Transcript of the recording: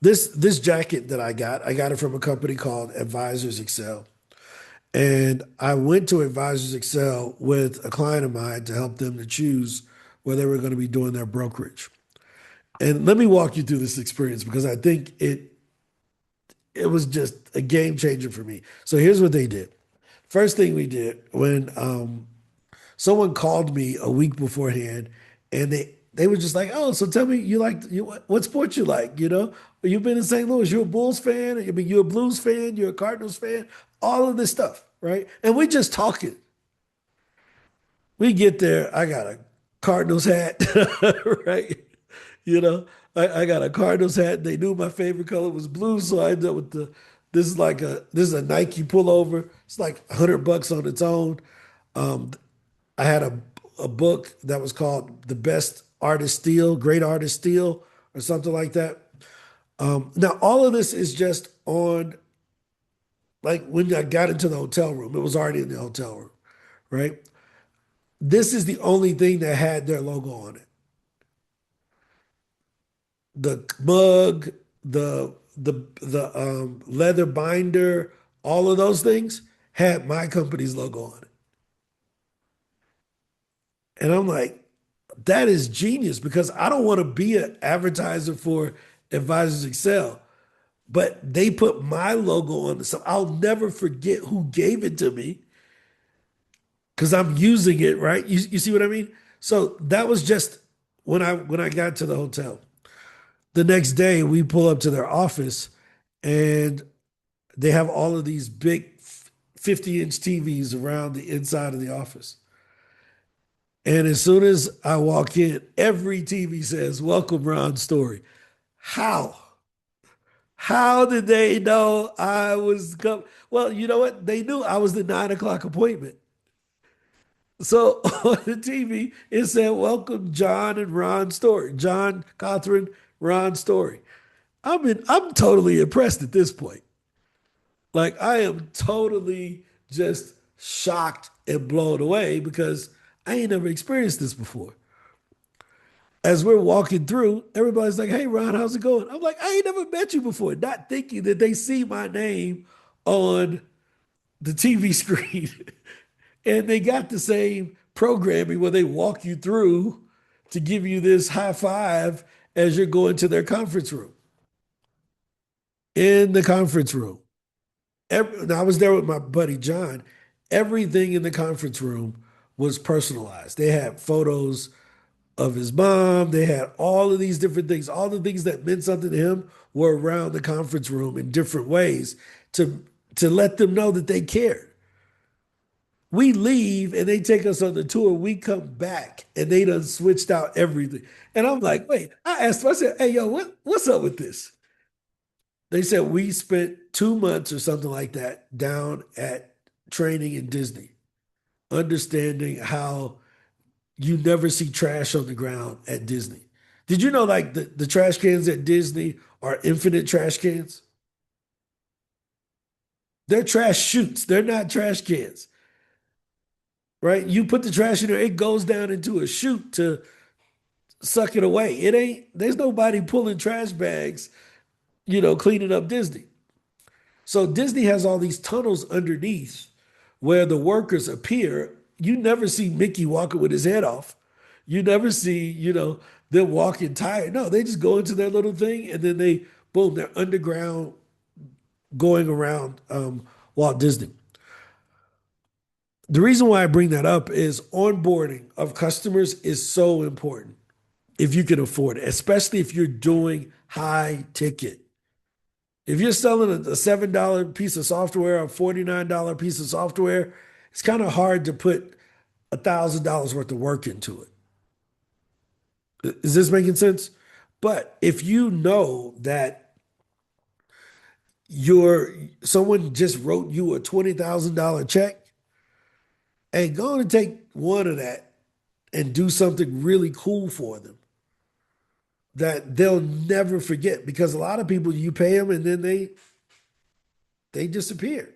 This jacket that I got it from a company called Advisors Excel. And I went to Advisors Excel with a client of mine to help them to choose where they were going to be doing their brokerage. And let me walk you through this experience because I think it was just a game changer for me. So here's what they did. First thing we did when someone called me a week beforehand, and they were just like, "Oh, so tell me what sport you like? You know, you've been in St. Louis. You're a Bulls fan. I mean, you're a Blues fan. You're a Cardinals fan. All of this stuff, right?" And we just talking. We get there. I got a Cardinals hat, right? You know, I got a Cardinals hat. They knew my favorite color was blue, so I ended up with the. This is a Nike pullover. It's like $100 on its own. Um, I had a book that was called The Best Artist Steal, Great Artist Steal, or something like that. Now, all of this is just on, like when I got into the hotel room, it was already in the hotel room, right? This is the only thing that had their logo on it. The mug, the leather binder, all of those things had my company's logo on it. And I'm like, that is genius because I don't want to be an advertiser for Advisors Excel, but they put my logo on the stuff. I'll never forget who gave it to me because I'm using it, right? You see what I mean? So that was just when I got to the hotel. The next day we pull up to their office and they have all of these big 50-inch TVs around the inside of the office. And as soon as I walk in, every TV says, "Welcome, Ron Story." How? How did they know I was coming? Well, you know what? They knew I was the 9 o'clock appointment. So on the TV, it said, "Welcome, John and Ron Story." John, Catherine, Ron Story. I'm totally impressed at this point. Like I am totally just shocked and blown away because I ain't never experienced this before. As we're walking through, everybody's like, "Hey, Ron, how's it going?" I'm like, "I ain't never met you before," not thinking that they see my name on the TV screen. And they got the same programming where they walk you through to give you this high five as you're going to their conference room. In the conference room. I was there with my buddy John. Everything in the conference room was personalized. They had photos of his mom. They had all of these different things. All the things that meant something to him were around the conference room in different ways to let them know that they cared. We leave and they take us on the tour. We come back and they done switched out everything. And I'm like, wait, I asked them, I said, "Hey, yo, what's up with this?" They said we spent 2 months or something like that down at training in Disney, understanding how you never see trash on the ground at Disney. Did you know like the trash cans at Disney are infinite trash cans? They're trash chutes. They're not trash cans, right? You put the trash in there, it goes down into a chute to suck it away. It ain't, there's nobody pulling trash bags, cleaning up Disney. So Disney has all these tunnels underneath where the workers appear. You never see Mickey walking with his head off. You never see, them walking tired. No, they just go into their little thing and then boom, they're underground going around Walt Disney. The reason why I bring that up is onboarding of customers is so important if you can afford it, especially if you're doing high ticket. If you're selling a $7 piece of software, a $49 piece of software, it's kind of hard to put $1,000 worth of work into it. Is this making sense? But if you know that someone just wrote you a $20,000 check, and go and take one of that and do something really cool for them that they'll never forget because a lot of people you pay them and then they disappear.